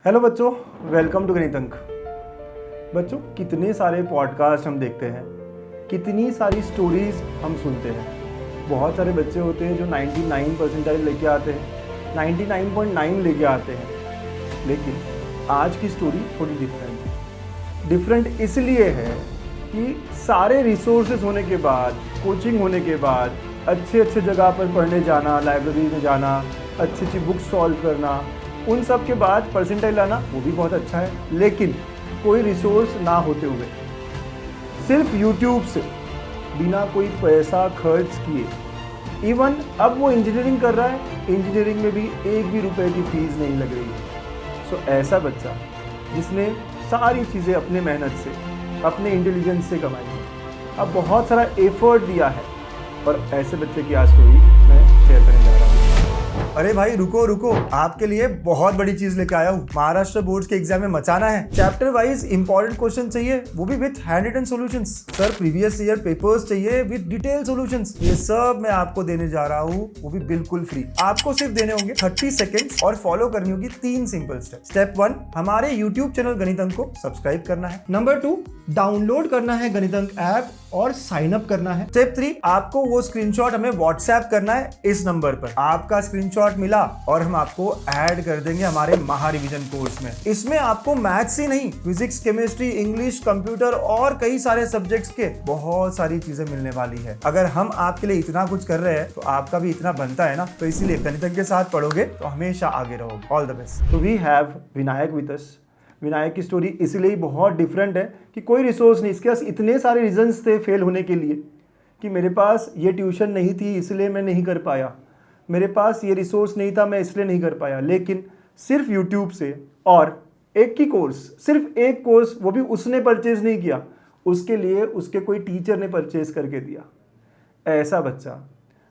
Hello बच्चों, welcome to गणित अंक। बच्चों, कितने सारे पॉडकास्ट हम देखते हैं, कितनी सारी स्टोरीज हम सुनते हैं। बहुत सारे बच्चे होते हैं जो 99 परसेंटाइल लेके आते हैं, 99.9 लेके आते हैं। लेकिन आज की स्टोरी थोड़ी डिफरेंट है। डिफरेंट इसलिए है कि सारे रिसोर्सेज होने के बाद, कोचिंग होने के बाद, अच्छे अच्छे जगह पर पढ़ने जाना, लाइब्रेरी में जाना, अच्छी अच्छी बुक्स सॉल्व करना, उन सब के बाद परसेंटाइल लाना वो भी बहुत अच्छा है। लेकिन कोई रिसोर्स ना होते हुए सिर्फ यूट्यूब से बिना कोई पैसा खर्च किए, इवन अब वो इंजीनियरिंग कर रहा है, इंजीनियरिंग में भी एक भी रुपए की फीस नहीं लग रही है। सो ऐसा बच्चा जिसने सारी चीज़ें अपने मेहनत से, अपने इंटेलिजेंस से कमाई है, अब बहुत सारा एफर्ट दिया है, और ऐसे बच्चे की आज स्टोरी मैं शेयर करने जा रहा हूँ। अरे भाई रुको रुको, आपके लिए बहुत बड़ी चीज लेके आया हूँ। महाराष्ट्र बोर्ड्स के एग्जाम में मचाना है। चैप्टर वाइज इंपॉर्टेंट क्वेश्चन चाहिए, वो भी with hand written solutions. Sir previous year papers चाहिए विद डिटेल सॉल्यूशंस। ये सब मैं आपको देने जा रहा हूँ, वो भी बिल्कुल फ्री। आपको सिर्फ देने होंगे 30 सेकेंड्स और फॉलो करनी होगी 3 सिंपल स्टेप। स्टेप 1, हमारे यूट्यूब चैनल गणित अंक को सब्सक्राइब करना है। नंबर 2, डाउनलोड करना है गणित अंक ऐप और साइन अप करना है। स्टेप 3, आपको वो स्क्रीनशॉट हमें व्हाट्सएप करना है इस नंबर पर। आपका स्क्रीनशॉट मिला और हम आपको ऐड कर देंगे हमारे महा रिवीजन कोर्स में। इसमें आपको मैथ्स ही नहीं, फिजिक्स, केमिस्ट्री, इंग्लिश, कंप्यूटर और कई सारे सब्जेक्ट्स के बहुत सारी चीजें मिलने वाली है। अगर हम आपके लिए इतना कुछ कर रहे हैं तो आपका भी इतना बनता है ना। तो इसीलिए गणित अंक के साथ पढ़ोगे तो हमेशा आगे रहोगे। All the best. तो we have Vinayak with us. Vinayak की स्टोरी इसलिए बहुत डिफरेंट है कि कोई रिसोर्स नहीं, इसके पास इतने सारे रीजंस थे फेल होने के लिए कि मेरे पास ये ट्यूशन नहीं थी इसलिए मैं नहीं कर पाया, मेरे पास ये रिसोर्स नहीं था मैं इसलिए नहीं कर पाया। लेकिन सिर्फ यूट्यूब से, और एक ही कोर्स, सिर्फ एक कोर्स, वो भी उसने परचेज नहीं किया, उसके लिए उसके कोई टीचर ने परचेज करके दिया। ऐसा बच्चा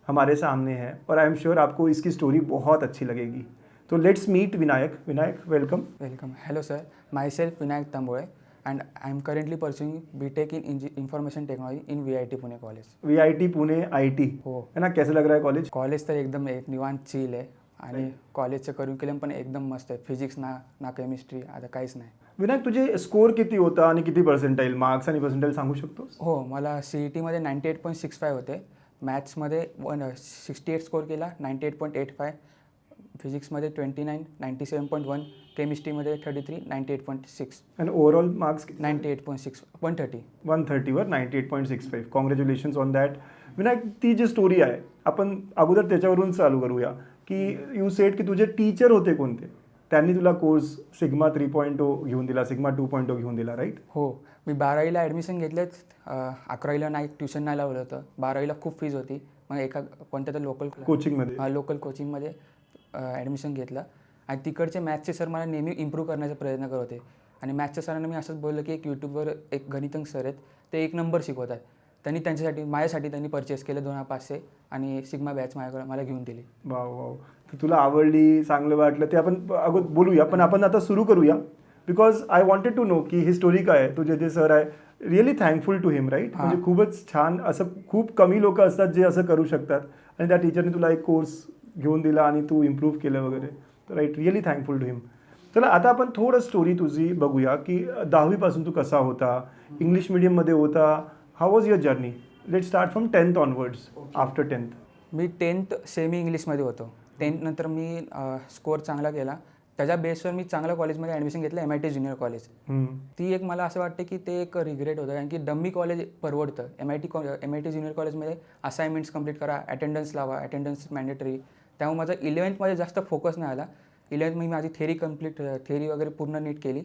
हमारे सामने है और आई एम श्योर आपको इसकी स्टोरी बहुत अच्छी लगेगी। तो let's meet Vinayak. Vinayak, welcome. Welcome. Hello, sir. Myself Vinayak Tambole, and I am currently pursuing BTech in Information Technology in VIT Pune College. VIT Pune IT हो. है ना, कैसे लग रहा है कॉलेज? कॉलेज तर एकदम एक निवांत चिल आहे आणि कॉलेजचं करिक्युलम पण एकदम मस्त आहे. फिजिक्स ना केमिस्ट्री आता काहीच नाही. विनायक, तुझे स्कोर किती होता आणि किती पर्सेंटाईल, मार्क्स आणि पर्सेंटाईल सांगू शकतोस? हो, मला CET मध्ये 98.65 होते. मॅथ्समध्ये 68 स्कोर केला, 98.85. फिजिक्समध्ये 29, 97.1. केमिस्ट्रीमध्ये 33, 98.6. आणि ओव्हरऑल मार्क्स 98.6, 130. 130 वर 98.65. Congratulations on that. विनायक, ती जी स्टोरी आहे आपण अगोदर त्याच्यावरून चालू करूया की यू सेड की तुझे टीचर होते कोणते, त्यांनी तुला कोर्स सिग्मा 3.0 घेऊन दिला, सिग्मा 2.0 घेऊन दिला, राईट? हो, मी 12वीला ॲडमिशन घेतलेत. 11वीला नाही, ट्युशन नाही लावलं होतं. 12वीला खूप फीज होती. मग एका कोणत्या तर कोचिंगमध्ये लोकल कोचिंगमध्ये ॲडमिशन घेतलं. आणि तिकडचे मॅथ्सचे सर मला नेहमी इम्प्रूव्ह करण्याचा प्रयत्न करत होते. आणि मॅथ्सच्या सरांना मी असंच बोललं की एक यूट्यूबवर एक गणितंक सर आहेत, ते 1 नंबर शिकवतात. त्यांनी माझ्यासाठी त्यांनी परचेस केलं 2500 आणि सिग्मा बॅच माझ्याकडे मला घेऊन दिली. वाव वाव, तुला आवडली, चांगलं वाटलं, ते आपण अगोदर बोलूया. पण आपण आता सुरू करूया because I wanted to know की ही स्टोरी काय आहे. तुझे जे सर आहे, really thankful to him, right? म्हणजे खूपच छान. असं खूप कमी लोक असतात जे असं करू शकतात आणि त्या टीचरने तुला एक कोर्स घेऊन दिला आणि तू इम्प्रूव्ह केलं वगैरे. तर राईट, रिअली थँकफुल टू हिम. चला आता आपण थोडं स्टोरी तुझी बघूया की 10वीपासून तू कसा होता, इंग्लिश मिडियममध्ये होता, how was your journey? Let start from 10th onwards. After 10th me 10th semi इंग्लिशमध्ये होतो. 10th नंतर मी स्कोअर चांगला केला. त्याच्या बेसवर मी चांगल्या कॉलेजमध्ये ॲडमिशन घेतलं, MIT ज्युनियर कॉलेज. ती एक मला असं वाटतं की ते एक रिग्रेट होतं, कारण की डम्मी कॉलेज परवडतं. MIT ज्युनियर कॉलेजमध्ये असाइनमेंट्स कंप्लीट करा, अटेंडन्स लावा, अटेंडन्स मॅन्डेटरी. त्यामुळे माझा 11th जास्त फोकस नाही आला. 11th मी माझी थेरी वगैरे पूर्ण नीट केली,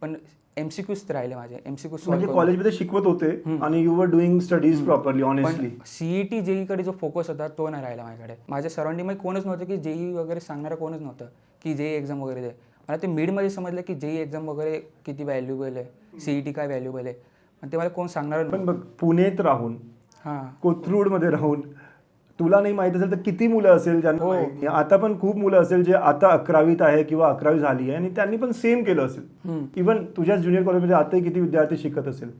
पण MCQs राहिले माझे. MCQs म्हणजे कॉलेजमध्ये शिकवत होते आणि you were doing studies properly, honestly. CET JEE कडे जो फोकस होता तो नाही राहिला माझ्याकडे. माझ्या सराउंडिंगमध्ये कोणच नव्हतं की JEE वगैरे सांगणारं कोणच नव्हतं की JEE एक्झाम वगैरे दे. मला ते मिडमध्ये समजलं की JEE एक्झाम वगैरे किती व्हॅल्युएबल आहे, CET काय व्हॅल्युएबल आहे, पण ते मला कोण सांगणार. पण बघ, पुण्यात राहून, कोथरूडमध्ये राहून तुला नाही माहिती असेल तर किती मुलं असेल ज्यांना, आता पण खूप मुलं असेल जे आता 11वीत आहे किंवा 11वी झाली आहे आणि त्यांनी पण सेम केलं असेल. इव्हन तुझ्या ज्युनियर कॉलेजमध्ये आताही किती विद्यार्थी शिकत असेल.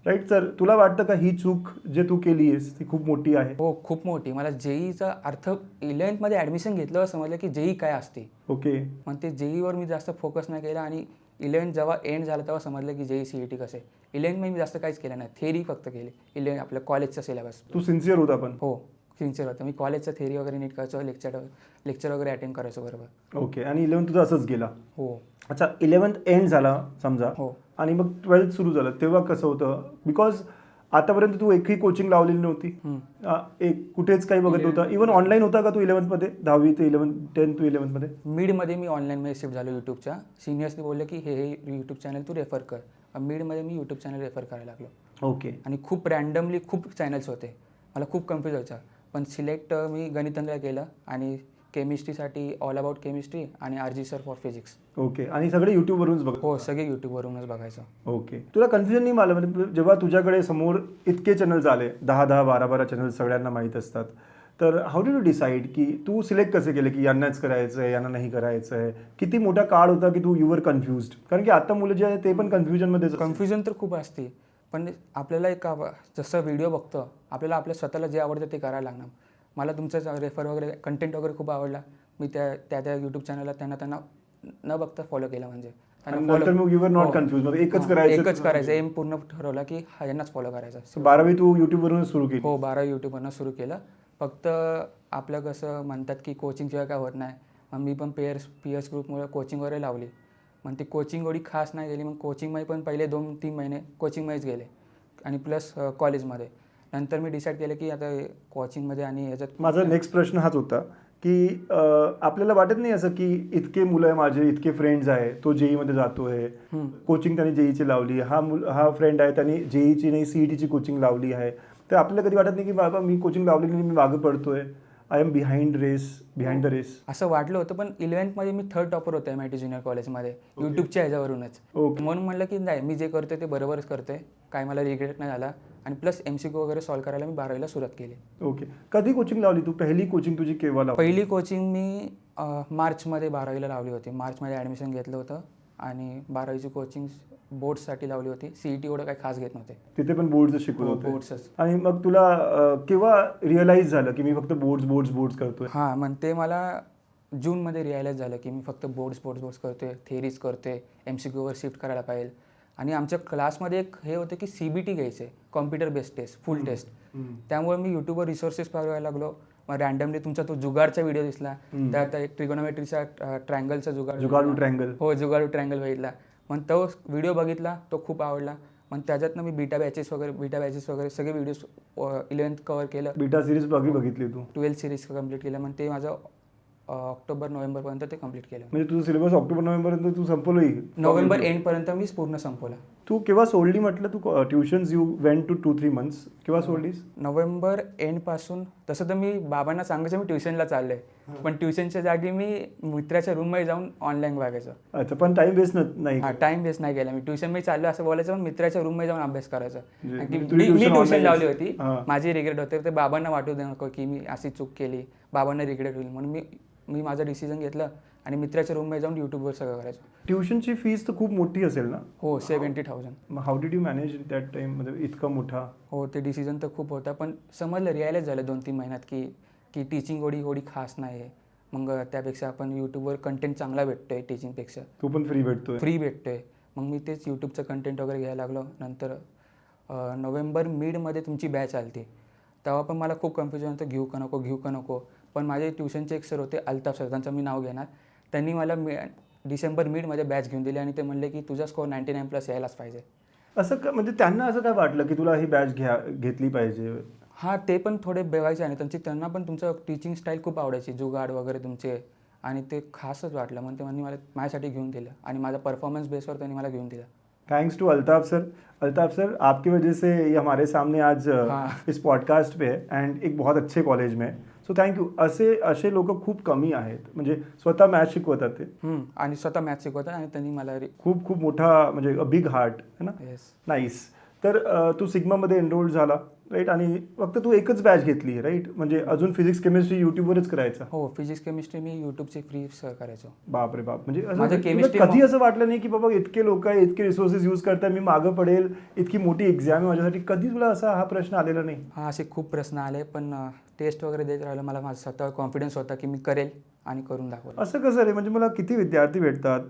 Right sir. तुला वाटतं का ही चूक जे तू केली आहेस ती खूप मोठी आहे? हो, खूप मोठी. मला जेईचा अर्थ 11th मध्ये ॲडमिशन घेतल्यावर समजलं की जेई काय असते. ओके. मग ते जेईवर मी जास्त फोकस नाही केला आणि 11th जेव्हा एंड झालं तेव्हा समजलं की जेई CET कसं आहे. 11th मी जास्त काहीच केलं नाही, थेरी फक्त केली. 11 आपल्या कॉलेजचा सिलेबस. तू सिन्सिअर होता पण? हो, सिन्सिअर होतं. मी कॉलेजचं थेरी वगैरे नीट करायचो, लेक्चर वगैरे अटेंड करायचो बरोबर. ओके. आणि 11th तुझं असंच गेला? हो. अच्छा, 11th एंड झाला समजा, हो. आणि मग 12th सुरू झालं तेव्हा कसं होतं? बिकॉज आतापर्यंत तू एकही कोचिंग लावलेली नव्हती, एक कुठेच काही बघत होता. इव्हन ऑनलाईन होता का तू 11th मध्ये? 10वी ते 11th, 10th टू 11th मध्ये? मिडमध्ये मी ऑनलाईनमध्ये शिफ्ट झालो यूट्यूबच्या. सिनियर्सनी बोलले की हे यूट्यूब चॅनल तू रेफर कर. मिडमध्ये मी यूट्यूब चॅनल रेफर करायला लागलो. ओके. आणि खूप रँडमली खूप चॅनल्स होते, मला खूप कन्फ्यूज व्हायचं. पण सिलेक्ट मी गणिततंत्र केलं आणि केमिस्ट्रीसाठी ऑल अबाउट केमिस्ट्री आणि RG sir for physics. Okay. आणि सगळे यूट्यूबवरूनच बघ? हो, सगळे यूट्यूबवरूनच बघायचं. ओके. तुला कन्फ्युजन नाही मला, म्हणजे जेव्हा तुझ्याकडे समोर इतके चॅनल्स आले, 10-10, 12-12 चॅनल्स सगळ्यांना माहीत असतात, तर हाऊ डू यू डिसाईड की तू सिलेक्ट कसे केले की यांनाच करायचं आहे, यांना नाही करायचं आहे? किती मोठा काळ होता की तू युवर कन्फ्युज्ड? कारण की आता मुलं जे आहे ते पण कन्फ्युजनमध्येच. कन्फ्युजन तर खूप असते, पण आपल्याला एक जसं व्हिडिओ बघतो आपल्याला आपल्या स्वतःला जे आवडतं ते करायला लागणार. मला तुमचं रेफर वगैरे कंटेंट वगैरे खूप आवडला. मी त्या यूट्यूब चॅनलला त्यांना न बघता फॉलो केलं. म्हणजे नंतर मग युवर नॉट कन्फ्युज, म्हणजे एकच करायचं एम पूर्ण ठरवलं की यांनाच फॉलो करायचं. 12वी तू यूट्यूबवरून सुरू केली? हो, 12वी यूट्यूबवरून सुरू केलं. फक्त आपलं कसं म्हणतात की कोचिंगशिवाय काय होत नाही. मग मी पण पीएस ग्रुपमुळे कोचिंग वगैरे लावली. मग ती कोचिंग एवढी खास नाही गेली. मग कोचिंगमध्ये पण पहिले 2-3 महिने कोचिंगमध्येच गेले आणि प्लस कॉलेजमध्ये. नंतर मी डिसाईड केलं की आता कोचिंगमध्ये आणि ह्याच्यात. माझा नेक्स्ट प्रश्न हाच होता की आपल्याला वाटत नाही असं की इतके मुलं आहे माझे, इतके फ्रेंड्स आहे, तो जेईमध्ये जातोय, कोचिंग त्याने जेईची लावली, हा फ्रेंड आहे त्याने जेईची नाही CETची कोचिंग लावली आहे, तर आपल्याला कधी वाटत नाही की बाबा मी कोचिंग लावलेली नाही, मी मागं पडतोय, I am behind the race? असं वाटलं होतं, पण 11th मध्ये मी 3rd टॉपर होतो MIT ज्युनियर कॉलेजमध्ये यूट्यूबच्या ह्याच्यावरूनच. म्हणून म्हणलं की नाही, मी जे करते ते बरोबरच करते, काय मला रिग्रेट नाही झाला. आणि प्लस MCQ वगैरे सॉल्व्ह करायला मी 12वीला सुरुवात केली. ओके. कधी कोचिंग लावली तू? पहिली कोचिंग तुझी केव्हा लावली? पहिली कोचिंग मी मार्चमध्ये 12वीला लावली होती. मार्चमध्ये ॲडमिशन घेतलं होतं आणि 12वीची कोचिंग बोर्ड्ससाठी लावली होती. CET एवढं काही खास घेत नव्हते. तिथे पण बोर्ड्स शिकवत होते? बोर्ड्सच. आणि मग तुला केव्हा रिअलाइज झालं की मी फक्त बोर्ड्स करतोय? हां, मग ते मला जूनमध्ये रिअलाइज झालं की मी फक्त बोर्ड्स करतोय, थेरीज करतोय, MCQवर शिफ्ट करायला पाहिजे. आणि आमच्या क्लासमध्ये एक हे होतं की CBT घ्यायचे, computer based test, full test. त्यामुळे मी यूट्यूबवर रिसोर्सेस पाहायला लागलो. मग रँडमली तुमचा तो जुगाडचा व्हिडिओ दिसला, त्यात एक ट्रिगोनोमेट्रीचा ट्रायंगलचा जुगाडू ट्रायंगल. हो, जुगाडू ट्रायंगल बघितला. मग तो व्हिडिओ बघितला, तो खूप आवडला. मग त्याच्यातनं मी बीटा बॅचेस वगैरे सगळे व्हिडिओज 11th कव्हर केलं. बीटा सिरीज बघितली तू? 12 सिरीज कंप्लीट केलं. मग ते माझं ऑक्टोबर-नोव्हेंबरपर्यंत ते कंप्लीट केलं. म्हणजे तुझं सिलेबस ऑक्टोबर-नोव्हेंबरपर्यंत तू संपवलं? नोव्हेंबर एंडपर्यंत मी पूर्ण संपवलं. तू केव्हा सोडली म्हटलं? तू tuitions you went to 2-3 months, केव्हा सोडलीस? नोव्हेंबर एंडपासून. तसं तर मी बाबांना सांगायचं मी ट्युशनला चाललंय, पण ट्युशनच्या जागी मी मित्राच्या रूममध्ये जाऊन ऑनलाईन बघायचं. अच्छा, पण टाइम वेस्ट नाही? हां, टाइम वेस्ट नाही केला. मी ट्युशनमध्ये चाललो असं बोलायचं, पण मित्राच्या रूममध्ये जाऊन अभ्यास करायचा. मी tuition ट्युशन लावली होती, माझी रिग्रेट होते. ते बाबांना वाटू दे नको की मी अशी चूक केली, बाबांना रिग्रेट होईल म्हणून मी माझं डिसिजन घेतलं आणि मित्राच्या रूममध्ये जाऊन यूट्यूबवर सगळं करायचं. ट्युशनची फीस तर खूप मोठी असेल ना? हो, 70,000. How did you manage that time, म्हणजे इतका मोठा? हो, ते डिसिजन तर खूप होता, पण समजलं, रिअलाइज झालं 2-3 महिन्यात की टीचिंग एवढी खास नाही आहे. मग त्यापेक्षा आपण यूट्यूबवर कंटेंट चांगला भेटतोय टीचिंगपेक्षा. तो पण फ्री भेटतोय. मग मी तेच यूट्यूबचं कंटेंट वगैरे घ्यायला लागलो. नंतर नोव्हेंबर मिडमध्ये तुमची बॅच आली, तेव्हा पण मला खूप कन्फ्युजन होतं, घेऊ का नको. पण माझे ट्युशनचे एक सर होते, अल्ताफ सर, त्यांचं मी नाव घेणार. त्यांनी मला डिसेंबर मिडमध्ये बॅच घेऊन दिली आणि ते म्हणले की तुझा स्कोअर 99+ यायलाच पाहिजे. असं का, म्हणजे त्यांना असं काय वाटलं की तुला ही बॅच घेतली पाहिजे? हां, ते पण थोडे बेवायचे आणि त्यांना पण तुमचं टीचिंग स्टाईल खूप आवडायची, जुगाड वगैरे तुमचे, आणि ते खासच वाटलं. मग ते मला माझ्यासाठी घेऊन दिलं आणि माझा परफॉर्मन्स बेसवर त्यांनी मला घेऊन दिलं. Thanks to Altaf sir. Altaf sir, आपकी वजह से ये हमारे सामने आज इस पॉडकास्ट पे है एंड एक बहुत अच्छे कॉलेज में. So thank you. असे लोक खूप कमी आहेत, म्हणजे स्वतः मॅथ्स शिकवतात ते आणि स्वतः मॅथ्स शिकवतात आणि त्यांनी मला खूप मोठा, म्हणजे अ बिग हार्ट है ना. येस. नाईस. तर तू सिग्मामध्ये एनरोल्ड झाला, राईट. आणि फक्त तू एकच बॅच घेतली आहे राईट, म्हणजे अजून फिजिक्स केमिस्ट्री यूट्यूबवरच करायचं. हो, फिजिक्स केमिस्ट्री मी यूट्यूबची फ्री करायचो. बापरे बाप, म्हणजे माझं असं chemistry कधी असं वाटलं नाही की बाबा इतके लोक आहे, इतके रिसोर्सेस यूज करतात, मी मागं पडेल, इतकी मोठी एक्झाम आहे माझ्यासाठी, कधी तुला असा हा प्रश्न आलेला नाही? हा, असे खूप प्रश्न आले, पण टेस्ट वगैरे देत राहिलं, मला माझा स्वतःवर कॉन्फिडन्स होता की मी करेल आणि करून दाखवलं. असं कसं रे, म्हणजे मला किती विद्यार्थी भेटतात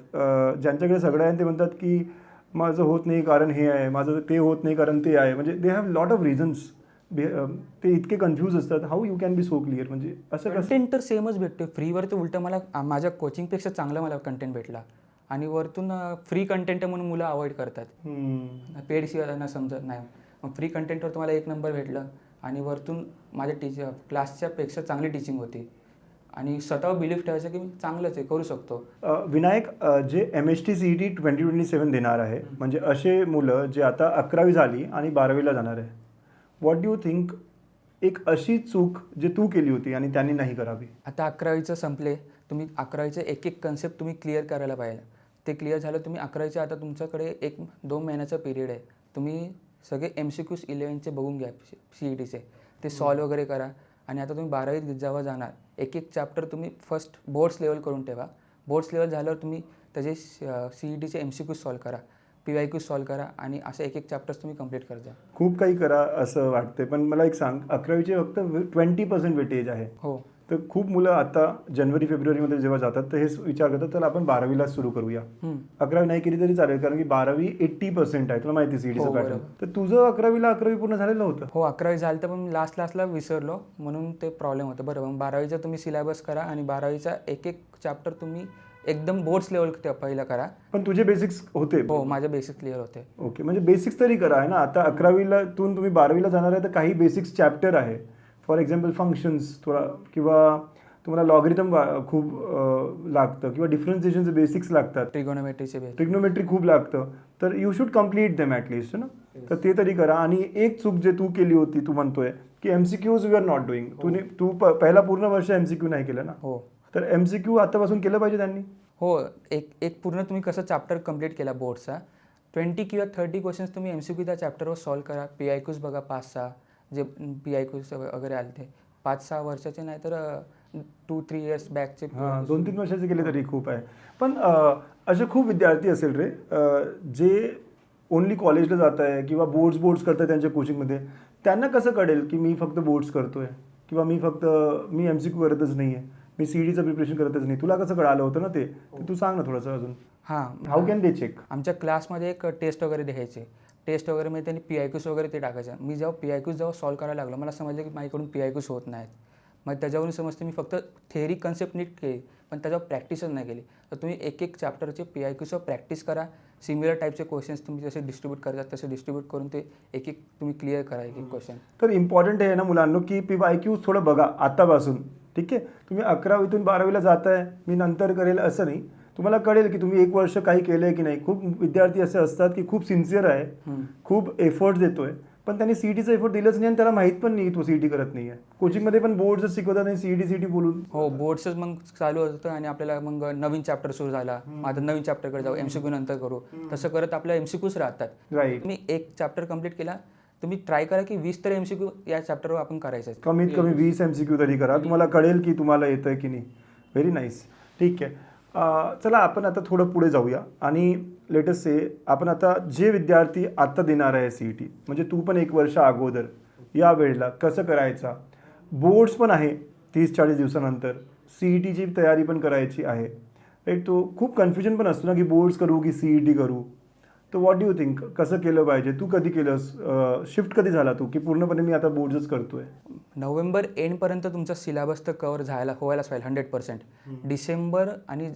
ज्यांच्याकडे सगळं आहे, ते म्हणतात की माझं होत नाही कारण हे आहे, माझं ते होत नाही कारण ते आहे, म्हणजे they have lot of reasons. ते इतके कन्फ्यूज असतात. How you can be so clear, म्हणजे असं कसं? कंटेंट तर सेमच भेटतो फ्रीवर, तर उलटं मला माझ्या कोचिंगपेक्षा चांगला मला कंटेंट भेटला. आणि वरतून फ्री कंटेंट म्हणून मुलं अवॉइड करतात, पेड शिवाय त्यांना समजत नाही. मग फ्री कंटेंटवर तुम्हाला एक नंबर भेटलं आणि वरतून माझ्या क्लासच्या पेक्षा चांगली टीचिंग होती आणि स्वतःवर बिलीफ ठेवायचं की मी चांगलंच आहे, करू शकतो. विनायक, जे MST CET 2027 देणार आहे, म्हणजे असे मुलं जे आता 11वी झाली आणि 12वीला जाणार आहे, व्हॉट डू यू थिंक एक अशी चूक जे तू केली होती आणि त्यांनी नाही करावी? आता 11वीचं संपले, तुम्ही 11वीचे एक एक कन्सेप्ट तुम्ही क्लिअर करायला पाहिजे. ते क्लिअर झालं, तुम्ही 11वीचे आता तुमच्याकडे 1-2 महिन्याचा पिरियड आहे, तुम्ही सगळे MCQs 11चे बघून घ्या, CETचे ते सॉल्व वगैरे करा. आणि आता तुम्ही 12वीत जेव्हा जाणार, एक एक चॅप्टर तुम्ही फर्स्ट बोर्ड्स लेवल करून ठेवा. बोर्ड्स लेवल झाल्यावर तुम्ही त्याचे CETचे MCQs सॉल्व करा, PYQs सॉल्व करा आणि असं एक एक चॅप्टर्स तुम्ही कंप्लीट करत जा. खूप काही करा असं वाटते, पण मला एक सांग, 11वीचे फक्त 20% वेटेज आहे. हो, तर खूप मुलं आता जानेवारी-फेब्रुवारीमध्ये जेव्हा जातात तर हेच विचार करतात तर आपण 12वीला सुरू करूया. 11वी नाही केली तरी चालेल, कारण की 12वी 80% आहे, तुला माहिती आहे CETचं पॅटर्न. तर तुझं 11वी पूर्ण झालेलं होतं? हो, 11वी झालं, तर पण लास्टला विसरलो म्हणून ते प्रॉब्लेम होतं. बरोबर, मग 12वीचा तुम्ही सिलेबस करा आणि 12वीचा एक एक चॅप्टर तुम्ही एकदम बोर्ड्स लेवल पहिलं करा. पण तुझे बेसिक्स होते? हो, माझे बेसिक्स क्लिअर होते. ओके, म्हणजे बेसिक्स तरी करा आहे ना. आता 11वीला तुम्ही 12वीला जाणार आहे तर काही बेसिक्स चॅप्टर आहे, फॉर एक्झाम्पल फंक्शन्स थोडा, किंवा तुम्हाला लॉगरिथम खूप लागतं, किंवा डिफरन्सिएशनचे बेसिक्स लागतात, ट्रिग्नोमेट्री खूप लागतं, तर you should complete them at least ना. तर ते तरी करा. आणि एक चूक जे तू केली होती, तू म्हणतोय की MCQs we are not doing. तू पहिला पूर्ण वर्ष MCQ नाही केलं ना. हो, तर MCQ आतापासून केलं पाहिजे त्यांनी. हो, एक पूर्ण तुम्ही कसं चॅप्टर कंप्लीट केला बोर्डचा, 20 किंवा 30 क्वेश्चन्स तुम्ही MCQ त्या चॅप्टरवर सॉल्व करा. PIQs बघा 5-6, जे PIQs वगैरे आले ते 5-6 वर्षाचे, नाही तर 2-3 इयर्स बॅकचे. 2-3 वर्षाचे केले तरी खूप आहे. पण असे खूप विद्यार्थी असेल रे, जे ओनली कॉलेजला जात आहे किंवा बोर्ड्स करत आहे त्यांच्या कोचिंगमध्ये, त्यांना कसं कळेल की मी फक्त बोर्ड्स करतोय किंवा मी MCQ करतच नाही आहे, मी CETचं प्रिपरेशन करतच नाही? तुला कसं कळालं होतं ना ते तू सांग ना थोडंसं अजून. How can they check? आमच्या क्लासमध्ये एक टेस्ट वगैरे द्यायचे, टेस्ट वगैरे मध्ये त्यांनी PIQs वगैरे ते टाकायचं. मी जेव्हा PIQs सॉल्व करायला लागलो, मला समजलं की माझ्याकडून PIQs होत नाहीत. मग त्याच्यावरून समजते मी फक्त थेअरी कन्सेप्ट नीट केली, पण त्याच्यावर प्रॅक्टिसच नाही केली. तर तुम्ही एक एक चॅप्टरचे PIQsवर प्रॅक्टिस करा. सिमिलर टाईपचे क्वेश्चन्स तुम्ही जसे डिस्ट्रीब्यूट करतात तसे डिस्ट्रीब्यूट करून ते एक एक तुम्ही क्लिअर करा, एक एक क्वेश्चन. तर इम्पॉर्टंट आहे ना मुलांनो की PYQs थोडं बघा आतापासून, ठीक आहे? तुम्ही 11वीतून 12वीला जाताय, मी नंतर करेल असं नाही. तुम्हाला कळेल की तुम्ही 1 वर्ष काही केलं आहे की नाही. खूप विद्यार्थी असे असतात की खूप सिन्सिअर आहे, खूप एफर्ट देतोय, पण त्यांनी CETचा एफर्ट दिलंच नाही आणि त्याला माहीत पण नाही तो CET करत नाही आहे. कोचिंगमध्ये पण बोर्ड्सच शिकवतात आणि CET बोलून. हो, बोर्ड्सच मग चालू होतं आणि आपल्याला मग नवीन चॅप्टर सुरू झाला, आता नवीन चॅप्टरकडे जाऊ, MCQ नंतर करू, तसं करत आपल्या MCQs राहतात. राईट. तुम्ही एक चॅप्टर कंप्लीट केला, तुम्ही ट्राय करा की 20 तरी MCQ या चॅप्टरवर आपण करायचं. कमीत कमी 20 MCQ तरी करा, तुम्हाला कळेल की तुम्हाला येतंय की नाही. व्हेरी नाईस, ठीक आहे. चला आपण आता थोडं पुढे जाऊया आणि लेटेस्ट से आपण आता जे विद्यार्थी आत्ता देणार आहे CET, म्हणजे तू पण 1 वर्ष अगोदर या वेळेला कसं करायचा, बोर्ड्स पण आहे 30-40 दिवसानंतर, CETची तयारी पण करायची आहे, राईट? तो खूप कन्फ्युजन पण असतो ना की बोर्ड्स करू की CET करू. तर व्हॉट डू यू थिंक, कसं केलं पाहिजे? तू कधी केलंस, शिफ्ट कधी झाला तू की पूर्णपणे मी आता बोर्ड्सच करतोय? नोव्हेंबर एंडपर्यंत तुमचा सिलेबस तर कवर व्हायलाच पाहिजे 100%. डिसेंबर आणि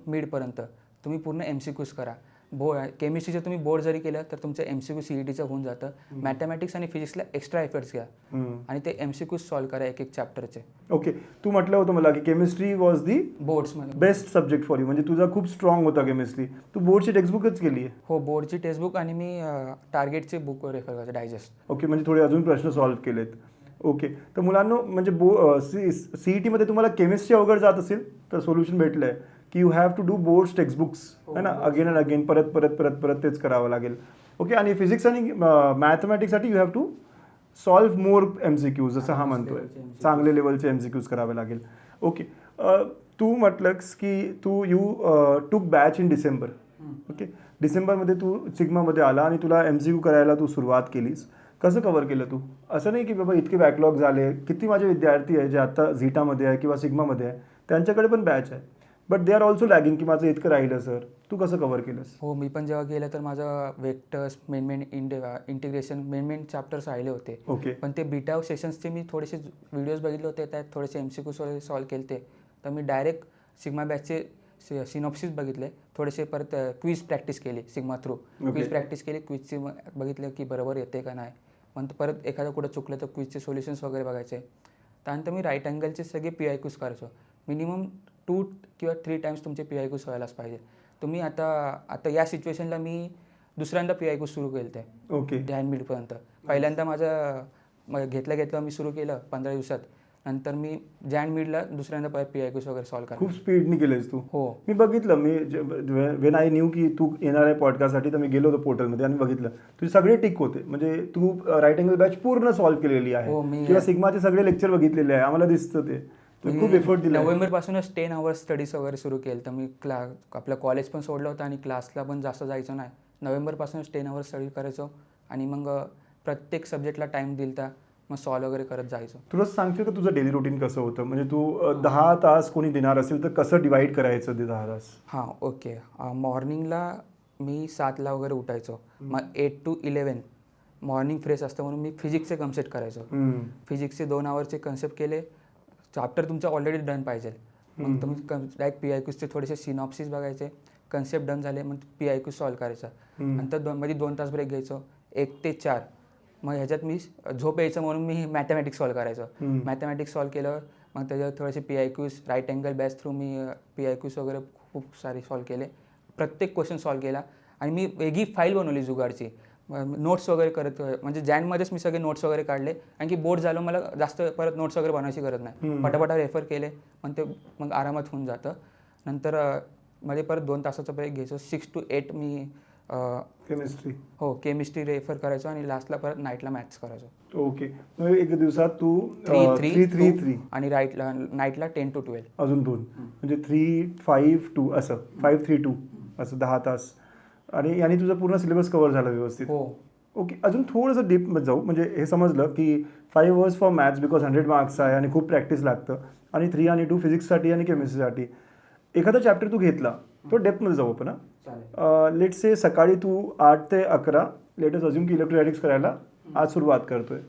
मिडपर्यंत तुम्ही पूर्ण MCQs करा. केमिस्ट्रीचं तुम्ही बोर्ड जरी केलं तर तुमचं MCQ CETचं होऊन जातं. मॅथमॅटिक्स आणि फिजिक्सला एक्स्ट्रा एफर्ट्स घ्या आणि ते MCQs सॉल्व करा एक एक चॅप्टरचे. ओके, तू म्हटलं होतं मला की केमिस्ट्री वॉज दी बोर्ड्समध्ये बेस्ट सब्जेक्ट फॉर यू, म्हणजे तुझा खूप स्ट्रॉंग होता केमिस्ट्री. तू बोर्डची टेक्स्टबुकच केली आहे? हो, बोर्डची टेक्स्टबुक आणि मी टार्गेटचे बुक रेफर करायचं, डायजेस्ट. ओके, म्हणजे थोडे अजून प्रश्न सॉल्व्ह केलेत. ओके, तर मुलांनो म्हणजे CETमध्ये तुम्हाला केमिस्ट्री अवघड जात असेल तर सोल्युशन भेटलं आहे की you have to do boards textbooks, है ना, अगेन अँड अगेन, परत तेच करावं लागेल. ओके, आणि फिजिक्स आणि मॅथमॅटिक्ससाठी you have to solve more MCQs जसं हा म्हणतोय, चांगले लेवलचे MCQs करावे लागेल. ओके, तू म्हटलंस की you took batch in December. Okay, डिसेंबरमध्ये तू सिग्मामध्ये आला आणि तुला MCQ करायला तू सुरुवात केलीस. कसं कव्हर केलं तू? असं नाही की बाबा इतके बॅकलॉग झाले. किती माझे विद्यार्थी आहे जे आता झीटामध्ये आहे किंवा सिग्मामध्ये आहे, त्यांच्याकडे पण बॅच आहे, but they are also lagging की माझं इतकं राहिलं सर. तू कसं कव्हर केलंस? हो, मी पण जेव्हा गेलं तर माझं vectors main integration main chapters राहिले होते. ओके, पण ते बीटा सेशन्सचे मी थोडेसे व्हिडिओज बघितले होते, त्यात थोडेसे MCQs वगैरे सॉल्व्ह केले ते. तर मी डायरेक्ट सिग्मा बॅचचे सिनॉप्सिस बघितले, थोडेसे परत क्विज प्रॅक्टिस केली सिग्मा थ्रू. क्विज प्रॅक्टिस केली, क्विजचे बघितलं की बरोबर येते का नाही. मग परत एखादं कुठं चुकलं तर क्विजचे सोल्युशन्स वगैरे बघायचे. त्यानंतर मी राईट अँगलचे सगळे PIQs करायचो. मिनिमम 2 किंवा 3 टाइम्स तुमचे PIQs व्हायलाच पाहिजे. तुम्ही आता या सिच्युएशनला मी दुसऱ्यांदा PIQs सुरू केले ते. ओके, जॅन मिडपर्यंत. पहिल्यांदा माझं घेतलं मी सुरू केलं 15 दिवसात. नंतर मी जॅन मिडला दुसऱ्यांदा PIQs वगैरे सॉल्व्ह करा. खूप स्पीडनी केलंस तू. हो, मी बघितलं, वेन आय न्यू की तू येणार आहे पॉडकास्टसाठी, तर मी गेलो होतो पोर्टलमध्ये आणि बघितलं तुझे सगळे टिक होते. म्हणजे तू राईट अँगल बॅच पूर्ण सॉल्व्ह केलेली आहे हो, मी किंवा सिग्माचे सगळे लेक्चर बघितलेले आहे, आम्हाला दिसतं ते. तू खूप एफर्ट दिला. नोव्हेंबरपासूनच 10 hours स्टडीज वगैरे सुरू केलं. तर मी आपलं कॉलेज पण सोडलं होतं आणि क्लासला पण जास्त जायचं नाही. नोव्हेंबरपासूनच 10 hours स्टडी करायचो आणि मग प्रत्येक सब्जेक्टला टाईम दिलता, मग सॉल्व्ह वगैरे करत जायचो. तुला सांगशील का तुझं डेली रुटीन कसं होतं? म्हणजे तू 10 तास कोणी देणार असेल तर कसं डिवाइड करायचं ते 10 तास? हां, ओके. मॉर्निंगला मी 7ला वगैरे उठायचो. मग 8 to 11 मॉर्निंग फ्रेश असतं म्हणून मी फिजिक्सचे कन्सेप्ट करायचो. फिजिक्सचे 2 hourचे कन्सेप्ट केले. चॅप्टर तुमचं ऑलरेडी डन पाहिजे. मग तुम्ही डायरेक्ट PIQsचे थोडेसे सिनॉप्सिस बघायचे, कन्सेप्ट डन झाले, मग PIQ सॉल्व्ह करायचा. नंतर मध्ये 2 तास ब्रेक घ्यायचो, 1 ते 4. मग ह्याच्यात मी झोप यायचं म्हणून मी मॅथमॅटिक्स सॉल्व्ह करायचो. मॅथमॅटिक्स सॉल्व्ह केलं, मग त्याच्यावर थोडेसे PIQs right angle batch through मी PIQs वगैरे खूप सारे सॉल्व्ह केले. प्रत्येक क्वेश्चन सॉल्व्ह केला आणि मी वेगळी फाईल बनवली जुगाडची. नोट्स वगैरे करत, म्हणजे जॅनमध्येच मी सगळे नोट्स वगैरे काढले, कारण की बोर्ड झालं, मला जास्त परत नोट्स वगैरे बनवायची गरज नाही. पटापटा रेफर केले, मग आरामात होऊन जातं. नंतर मध्ये परत 2 तासाचा ब्रेक घ्यायचो. 6 to 8 मी केमिस्ट्री रेफर करायचो आणि लास्टला परत नाईटला मॅथ्स करायचो. ओके, एक दिवसात तू 3 आणि नाईटला 10 to 12 अजून 2, म्हणजे 3, 5, 2 असं 5, 3, 2 असं 10 तास. आणि याने तुझा पूर्ण सिलेबस कव्हर झाला व्यवस्थित. हो. ओके, अजून थोडंसं डीपमध्ये जाऊ. म्हणजे हे समजलं की 5 hours for maths because 100 marks आहे आणि खूप प्रॅक्टिस लागतं, आणि 3 आणि 2 फिजिक्ससाठी आणि केमिस्ट्रीसाठी. एखादा चॅप्टर तू घेतला तो डेप्थमध्ये जाऊ आपण. लेट्स से सकाळी तू 8 ते 11 लेटेस्ट अज्यूम की इलेक्ट्रोस्टॅटिक्स करायला आज सुरुवात करतोय.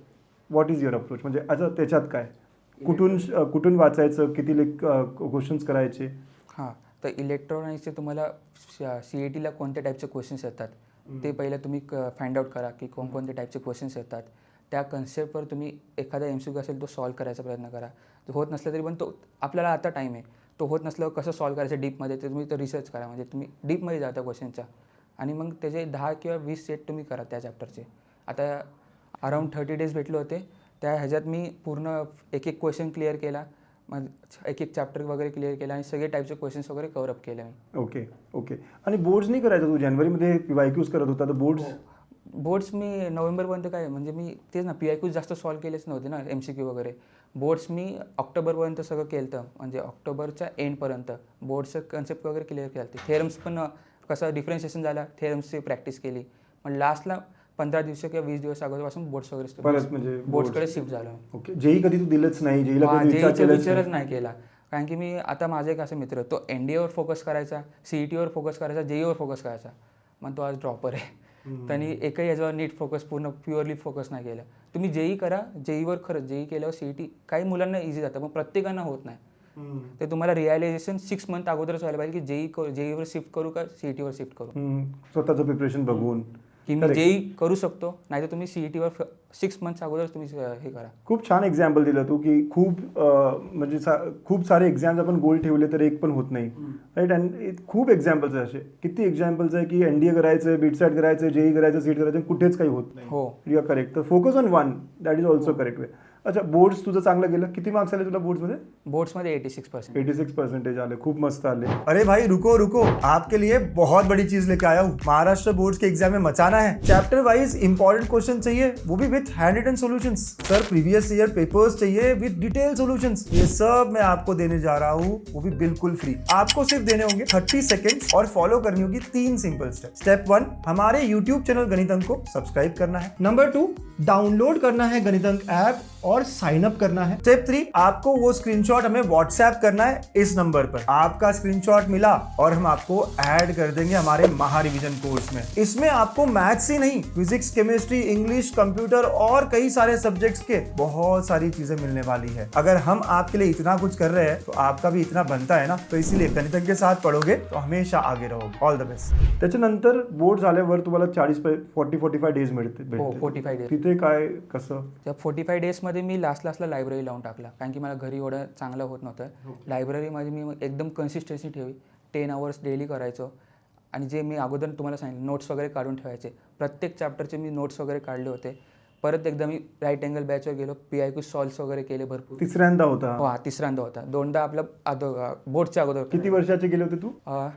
What is your approach? म्हणजे आता त्याच्यात काय, कुठून वाचायचं, किती क्वेश्चन्स करायचे? हां, तर इलेक्ट्रॉनिक्सचे तुम्हाला CETला कोणत्या टाईपचे क्वेश्चन्स येतात ते पहिलं तुम्ही फाइंड आउट करा की कोणकोणते टाईपचे क्वेश्चन्स येतात. त्या कन्सेप्टवर तुम्ही एखादा MCQ असेल तो सॉल्व्ह करायचा प्रयत्न करा. होत नसलं तरी पण तो आपल्याला आता टाईम आहे, तो होत नसल्यावर कसं सॉल्व्ह करायचं डीपमध्ये ते तुम्ही रिसर्च करा. म्हणजे तुम्ही डीपमध्ये जा त्या क्वेश्चनच्या, आणि मग त्याचे 10 किंवा 20 सेट तुम्ही करा त्या चॅप्टरचे. आता अराऊंड 30 days भेटले होते, त्या ह्याच्यात मी पूर्ण एक क्वेश्चन क्लिअर केला, मग एक चॅप्टर वगैरे क्लिअर केला आणि सगळे टाईपचे क्वेश्चन्स वगैरे कव्हर अप केले मी. ओके. आणि बोर्ड्स नाही करायचं तू? जानेवारीमध्ये PIQs करत होता, तर बोर्ड्स मी नोव्हेंबरपर्यंत काय, म्हणजे मी तेच ना PIQs जास्त सॉल्व्ह केलेच नव्हते ना, MCQ वगैरे. बोर्ड्स मी ऑक्टोबरपर्यंत सगळं केलं होतं, म्हणजे ऑक्टोबरच्या एंडपर्यंत बोर्डचं कन्सेप्ट वगैरे क्लिअर केलं होते. थेरम्स पण कसं डिफरन्शिएशन झालं, थेरम्सची प्रॅक्टिस केली. मग लास्टला 15 दिवस किंवा 20 दिवस अगोदरपासून बोर्ड्स वगैरे परत म्हणजे बोर्ड्सकडे शिफ्ट झालो. ओके. जेई कधी तू दिलंच नाही? जेईचा विचारच नाही केला, कारण की मी आता माझा एक असा मित्र तो NDAवर फोकस करायचा, CETवर फोकस करायचा, जेईवर फोकस करायचा. मग तो आज ड्रॉपर आहे. त्यांनी एकही याच्यावर नीट फोकस पूर्ण प्युअरली फोकस नाही केला. तुम्ही जेई करा, जेईवर खरंच जेई केल्यावर CET काही मुलांना इझी जातं, पण प्रत्येकांना होत नाही. ते तुम्हाला रिअलायझेशन 6 months अगोदरच व्हायला पाहिजे की जेईवर शिफ्ट करू का CETवर शिफ्ट करू. स्वतःचं प्रिपरेशन बघून की मी जेई करू शकतो, नाही तर तुम्ही CETवर 6 months अगोदर तुम्ही हे करा. खूप छान एक्झाम्पल दिलं तू की म्हणजे खूप सारे एक्झाम्स आपण गोल ठेवले तर एक पण होत नाही, राईट. अँड खूप एक्झाम्पल्स आहे असे, किती एक्झाम्पल्स आहे की NDA करायचं, बीटसॅट करायचं, जेई करायचं, सीट करायचं, कुठेच काही होत नाही. हो, यू आर करेक्ट. तर focus on one, that is also correct way. अच्छा, बोर्ड्स तुझं चांगलं गेलं, किती मार्क्स आले तुला बोर्ड्समध्ये? बोर्ड्समध्ये 86%. 86% आले, खूप मस्त आले. अरे भाई रुको रुको, आपके लिए बहुत बड़ी चीज लेके आया हूँ. महाराष्ट्र बोर्ड्स के एग्जाम में मचाना है. चैप्टर वाइज इंपॉर्टेंट क्वेश्चन चाहिए, वो भी with hand written solutions. Sir previous year papers चाहिए विथ डिटेल सॉल्यूशंस. ये सब मैं आपको देने जा रहा हूँ, वो भी बिल्कुल फ्री. आपको सिर्फ देने होंगे 30 सेकेंड्स और फॉलो करनी होगी 3 सिंपल स्टेप. स्टेप 1, हमारे यूट्यूब चैनल गणित अंक को सब्सक्राइब करना है. नंबर 2, डाउनलोड करना है गणित अंक ऐप और साइन अप करना है. स्टेप 3, आपको वो स्क्रीनशॉट हमें व्हाट्सएप करना है इस नंबर पर. आपका स्क्रीनशॉट मिला और हम आपको ऐड कर देंगे हमारे महारिवीजन कोर्स में. इसमें आपको मैथ्स ही नहीं, फिजिक्स, केमिस्ट्री, इंग्लिश, कंप्यूटर और कई सारे सब्जेक्ट्स के बहुत सारी चीजें मिलने वाली है. अगर हम आपके लिए इतना कुछ कर रहे हैं तो आपका भी इतना बनता है ना, तो इसीलिए गणित अंक के साथ पढ़ोगे तो हमेशा आगे रहोगे. All the best. त्याच्यानंतर बोर्ड झाल्यावर तुम्हाला 40-45 डेज मिळते. हो, 45 डेज. तिथे काय कसं? त्या 45 डेजमध्ये मी लास्टला लायब्ररी लावून टाकला, कारण की मला घरी एवढं चांगलं होत नव्हतं. लायब्ररीमध्ये मी एकदम कन्सिस्टन्सी ठेवी. 10 आवर्स डेली करायचो. आणि जे मी अगोदर तुम्हाला सांगितलं, नोट्स वगैरे काढून ठेवायचे. प्रत्येक चॅप्टरचे मी नोट्स वगैरे काढले होते. परत एकदा मी राईट अँगल बॅचवर गेलो, PIQ सॉल्व्स वगैरे केले भरपूर. तिसऱ्यांदा होता? हो, तिसऱ्यांदा होता. दोनदा आपलं बोर्डच्या अगोदर. किती वर्षाचे गेले होते तू?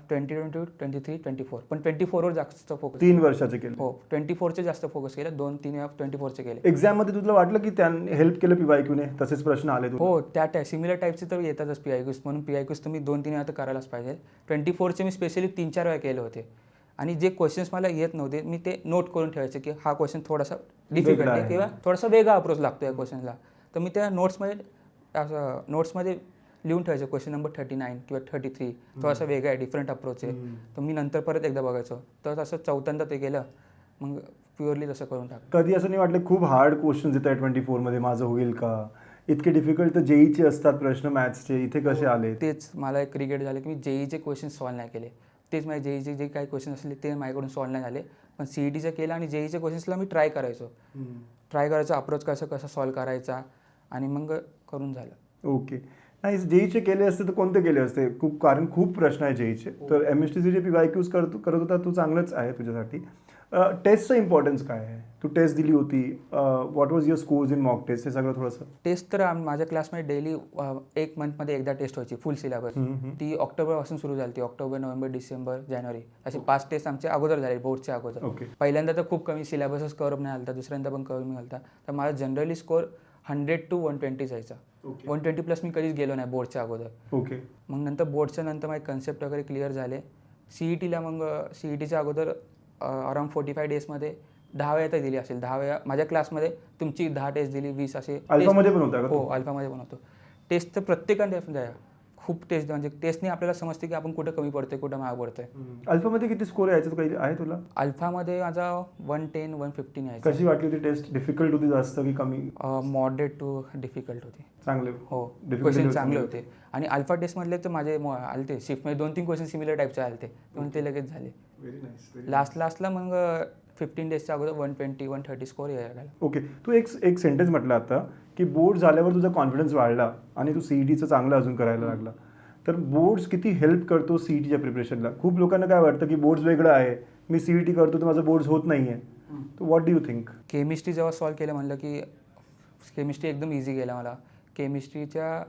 2022, 23, 24. पण 24वर जास्त फोकस. 3 वर्षाचे केले? हो, 24चे जास्त फोकस केलं. 2-3 वेळा 24चे केले. एक्झाम मध्ये तुला वाटलं की त्यांनी हेल्प केलं PYQ ने, तसेच प्रश्न आले तुला? हो, त्या सिमिलर टाईपचे तर येतातच PIQs, म्हणून PIQs तुम्ही 2-3 वेळा तर करायलाच पाहिजे. 24चे मी स्पेशली 3-4 वेळा केले होते. आणि जे क्वेश्चन्स मला येत नव्हते मी ते नोट करून ठेवायचे की हा क्वेश्चन थोडासा डिफिकल्ट आहे किंवा थोडासा वेगळा अप्रोच लागतो या क्वेश्चनला. तर मी त्या नोट्समध्ये लिहून ठेवायचं क्वेश्चन नंबर 39 किंवा 33 थोडासा वेगळा आहे, डिफरंट अप्रोच आहे. तर मी नंतर परत एकदा बघायचो. तर तसं चौथ्यांदा ते केलं, मग प्युअरली तसं करून टाकलं. कधी असं नाही वाटलं खूप हार्ड क्वेश्चन्स येत आहे 24 मध्ये, माझं होईल का? इतके डिफिकल्ट तर JEEचे असतात प्रश्न मॅथ्सचे, इथे कसे आले? तेच मला एक रिग्रेट झालं की मी JEEचे क्वेश्चन सॉल्व्ह नाही केले. तेच माझे JEEचे जे काही क्वेश्चन असले ते माझ्याकडून सॉल्व्ह नाही झाले. पण CETचं केलं आणि JEEच्या क्वेश्चन्सला मी ट्राय करायचो अप्रोच कसा सॉल्व्ह करायचा, आणि मग करून झालं. ओके. नाही, JEEचे केले असते तर कोणते केले असते? कारण खूप प्रश्न आहे JEEचे. तर MSTचे जे PYQs करत होता तू, चांगलंच आहे तुझ्यासाठी. टेस्टचं इम्पॉर्टन्स काय आहे? तू टेस्ट दिली होती, what was your scores in mock test, हे सगळं थोडंसं. टेस्ट तर माझ्या क्लासमध्ये डेली 1 मंथमध्ये एकदा टेस्ट व्हायची, फुल सिलेबस. ती ऑक्टोबरपासून सुरू झाली. ऑक्टोबर, नोव्हेंबर, डिसेंबर, जानेवारी असे 5 टेस्ट आमच्या अगोदर झाले, बोर्डच्या अगोदर. पहिल्यांदा तर खूप कमी सिलेबसच कव्हर नाही झाला, दुसऱ्यांदा पण कमी झाला. तर माझा जनरली स्कोर 100 to 120 जायचा. 120 प्लस मी कधीच गेलो नाही बोर्डच्या अगोदर. ओके. मग नंतर बोर्डच्या नंतर माझे कन्सेप्ट वगैरे क्लिअर झाले. CETला मग CETच्या अगोदर अराउंड 45 डेजमध्ये 10 वेळा तर दिली असेल. 10 वेळा माझ्या क्लासमध्ये तुमची 10 टेस्ट दिली, 20 असे. अल्फामध्ये पण होता का? हो, अल्फामध्ये पण होतो. टेस्ट तर प्रत्येकाने द्या, खूप टेस्ट. म्हणजे टेस्टने आपल्याला समजते की आपण कुठं कमी पडतोय, कुठं माग पडतोय. अल्फामध्ये किती स्कोर यायचं काही आहे तुला? अल्फामध्ये माझा 110, 115 यायचा. कशी वाटली होती टेस्ट? डिफिकल्ट होती जास्त की कमी? मॉडरेट टू डिफिकल्ट होती. चांगले? हो, क्वेश्चन चांगले होते. आणि अल्फा टेस्टमधले तर माझे आलते शिफ्टमध्ये 2-3 क्वेश्चन सिमिलर टाईपचे आलते, म्हणून ते लगेच झाले. लास्टला मग 15 डेजच्या अगोदर 120, 130 स्कोर यायला लागला. ओके. तू एक सेंटेन्स म्हटलं आता की बोर्ड झाल्यावर तुझा कॉन्फिडन्स वाढला आणि तू CETचं चांगलं अजून करायला लागला. तर बोर्ड्स किती हेल्प करतो CETच्या प्रिपरेशनला? खूप लोकांना काय वाटतं की बोर्ड्स वेगळं आहे, मी CET करतो तर माझं बोर्ड्स होत नाही आहे. तर what do you think? Chemistry जेव्हा सॉल्व्ह केलं म्हणलं की केमिस्ट्री एकदम इझी गेला मला. केमिस्ट्रीच्या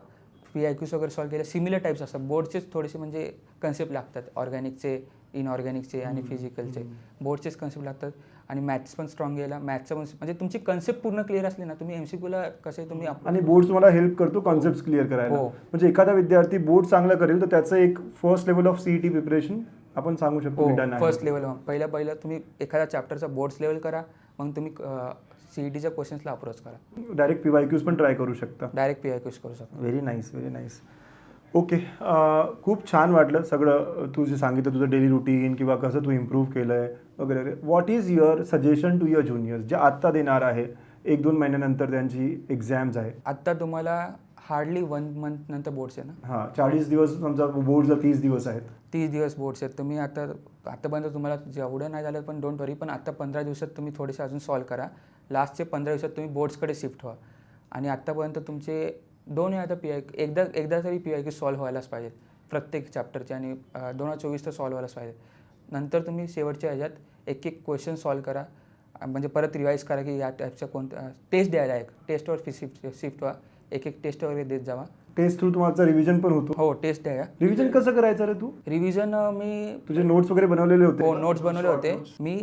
PIQs वगैरे सॉल्व्ह केल्या. सिमिलर टाईप्स असतात बोर्डचेच, थोडेसे म्हणजे कन्सेप्ट लागतात, ऑर्गॅनिकचे, इनऑर्गॅनिकचे आणि फिजिकलचे. बोर्डचेच कन्सेप्ट लागतात. आणि मॅथ्स पण स्ट्रॉंग गेला. मॅथ्सचं पण म्हणजे तुमची कन्सेप्ट पूर्ण क्लिअर असली ना, तुम्ही MCQला कसे तुम्ही. आणि बोर्ड तुम्हाला हेल्प करतो कॉन्सेप्ट क्लिअर करायला. म्हणजे एखादा विद्यार्थी बोर्ड चांगला करेल तर त्याचं एक first level of CET preparation आपण सांगू शकतो. फर्स्ट लेवल पहिलं तुम्ही एखादा चॅप्टरचा बोर्ड्स लेवल करा, मग तुम्ही CETच्या क्वेश्चन्सला अप्रोच करा. डायरेक्ट PYQs पण ट्राय करू शकता. डायरेक्ट PYQs करू शकता. Very nice, very nice. Okay. खूप छान वाटलं सगळं तू जे सांगितलं, तुझं डेली रुटीन किंवा कसं तू इम्प्रूव्ह केलं आहे वगैरे. What is your suggestion to your juniors जे आत्ता देणार आहे, 1-2 महिन्यानंतर त्यांची एक्झाम्स आहे? आत्ता तुम्हाला हार्डली 1 मंथ नंतर बोर्ड्स आहे ना. 40 दिवस समजा, बोर्डचा 30 दिवस आहेत. 30 दिवस बोर्ड्स आहेत. तुम्ही आतापर्यंत तुम्हाला जेवढं नाही झालं पण डोंट वरी, पण आता 15 दिवसात तुम्ही थोडेसे अजून सॉल्व्ह करा. लास्टचे 15 दिवसात तुम्ही बोर्ड्सकडे शिफ्ट व्हा. आणि आत्तापर्यंत तुमचे 2 वेळा तर एकदा तरी PYQ सॉल्व्ह व्हायलाच पाहिजेत प्रत्येक चॅप्टरचे, आणि 2024 तर सॉल्व्ह व्हायलाच पाहिजे. नंतर तुम्ही शेवटच्या ह्याच्यात एक क्वेश्चन सॉल्व्ह करा. म्हणजे परत रिवाईज करा की या टाईपच्या कोणत्या टेस्ट द्यायला एक टेस्टवर शिफ्ट व्हा, एक टेस्ट वगैरे देत जावा. टेस्ट थ्रू तुम्हाला रिव्हिजन पण होतो. हो टेस्ट द्या. रिव्हिजन कसं करायचं रे तू? रिव्हिजन मी तुझे नोट्स वगैरे बनवलेले होते? हो नोट्स बनवले होते. मी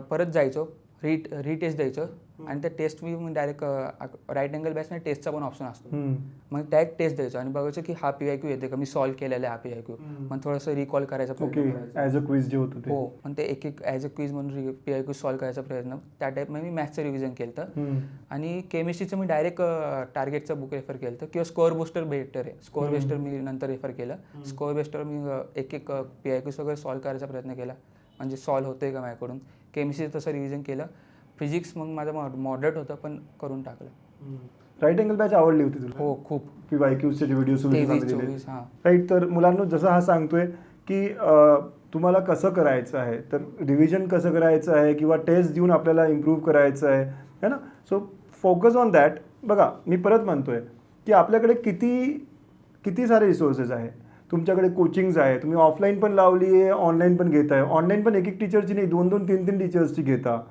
परत जायचो, रीटेस्ट द्यायचं आणि त्या टेस्ट मी डायरेक्ट राईट अँगल बॅचमध्ये टेस्टचा पण ऑप्शन असतो. मग डायरेक्ट टेस्ट द्यायचो आणि बघायचं की हा PYQ येते का, मी सॉल्व्ह केलेला आहे हा PYQ. मग थोडंसं रिकॉल करायचा ओके, ॲज अ क्विज जे होतं ते. हो, पण ते एक ॲज अ क्विज म्हणून PYQ सॉल्व्ह करायचा प्रयत्न, त्या टाईपमध्ये मी मॅथ्सचं रिव्हिजन केलं होतं. आणि केमिस्ट्रीचं मी डायरेक्ट टार्गेटचं बुक रेफर केलं होतं किंवा स्कोअर बुस्टर बेटर आहे. स्कोअर बेस्टर मी नंतर रेफर केलं. स्कोअर बेस्टर मी एक PYQs वगैरे सॉल्व्ह करायचा प्रयत्न केला, म्हणजे सॉल्व्ह होतोय का माझ्याकडून. केमिस्ट्री तसं रिव्हिजन केलं. फिजिक्स मग माझं मॉडरेट होतं पण करून टाकलं. राईट अँगल बॅच आवडली होती तुला? हो खूप. PYQचे जे व्हिडिओ 23-24 हां. राईट. तर मुलांना जसं हा सांगतोय की तुम्हाला कसं करायचं आहे, तर रिव्हिजन कसं करायचं आहे किंवा टेस्ट देऊन आपल्याला इम्प्रूव्ह करायचं आहे है ना. So focus on that. बघा मी परत म्हणतोय की आपल्याकडे किती सारे रिसोर्सेस आहे. तुमच्याकडे कोचिंग्स आहे, तुम्ही ऑफलाईन पण लावली आहे, ऑनलाईन पण घेताय. ऑनलाईन पण एक टीचरची नाही, 2-2, 3-3 टीचर्सची घेता.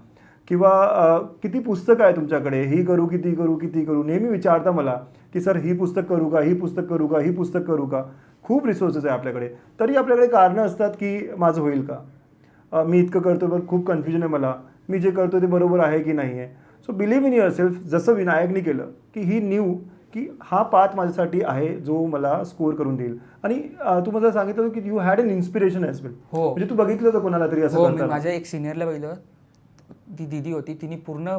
किंवा किती पुस्तकं आहे तुमच्याकडे, ही करू की ती करू, किती करू. नेहमी विचारता मला की सर ही पुस्तक करू का, ही पुस्तक करू का, ही पुस्तक करू का. खूप रिसोर्सेस आहे आपल्याकडे. तरी आपल्याकडे कारणं असतात की माझं होईल का, मी इतकं करतो पण खूप कन्फ्युजन आहे मला, मी जे करतो ते बरोबर आहे की नाही आहे. So believe in your self. जसं विनायकने केलं की ही न्यू की हा पाथ माझ्यासाठी आहे जो मला स्कोअर करून देईल. आणि तू मला सांगितलं की you had an inspiration as well. हो, म्हणजे तू बघितलं होतं कोणाला तरी असं करताना? माझ्या एक सिनियरला बघितलं. ती दिदी होती, तिने पूर्ण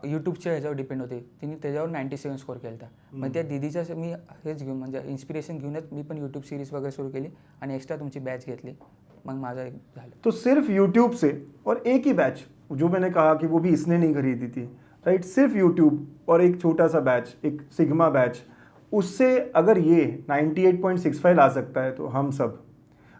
यूट्यूबच्या ह्याच्यावर डिपेंड होती. तिने त्याच्यावर 97 स्कोअर केला होता. मग त्या दिदीच्या मी हेच घेऊन म्हणजे इन्स्पिरेशन घेऊनच मी पण यूट्यूब सिरीज वगैरे सुरू केली आणि एक्स्ट्रा तुमची बॅच घेतली. मग माझं एक झालं. तो सिर्फ यूट्यूब से और एक ही बैच जो मैंने कहा कि वो भी इसने नहीं खरीदी थी, राइट. सिर्फ यूट्यूब और एक छोटा सा बैच, एक सिग्मा बैच, उससे अगर ये 98.65 ला सकता है तो हम सब.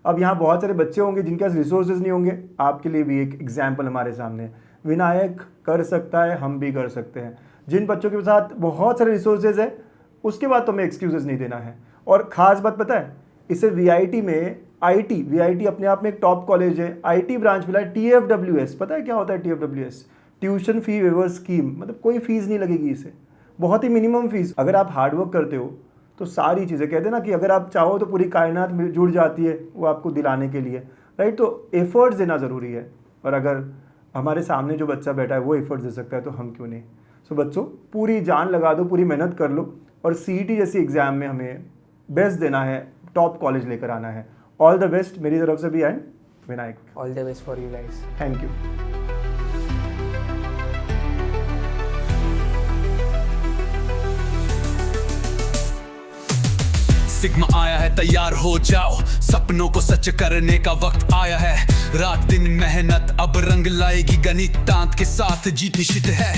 अब यहाँ बहुत सारे बच्चे होंगे जिनके पास रिसोर्सेज नहीं होंगे. आपके लिए भी एक एग्जाम्पल हमारे सामने. विनायक कर सकता है, हम भी कर सकते हैं. जिन बच्चों के साथ बहुत सारे रिसोर्सेज है उसके बाद तो हमें एक्सक्यूजेस नहीं देना है. और ख़ास बात पता है, इसे VIT में VIT अपने आप में एक टॉप कॉलेज है. IT ब्रांच मिला है. TFWS पता है क्या होता है? TFWS ट्यूशन फी वेवर स्कीम. मतलब कोई फीस नहीं लगेगी इसे, बहुत ही मिनिमम फीस. अगर आप हार्डवर्क करते हो तो सारी चीज़ें, कहते हैं ना कि अगर आप चाहो तो पूरी कायनात जुड़ जाती है वो आपको दिलाने के लिए, राइट. तो एफर्ट्स देना ज़रूरी है. और अगर हमारे सामने जो बच्चा बैठा है वो एफर्ट्स दे सकता है तो हम क्यों नहीं. सो बच्चों पूरी जान लगा दो, पूरी मेहनत कर लो और CET जैसी एग्ज़ाम में हमें बेस्ट देना है, टॉप कॉलेज लेकर आना है. ऑल द बेस्ट मेरी तरफ से भी. End Vinayak, all the best for you guys. Thank you. Sigma आया है, तैयार हो जाओ, सपनों को सच करने का वक्त आया है. रात दिन मेहनत अब रंग लाएगी, गणित दांत के साथ जीत निश्चित है.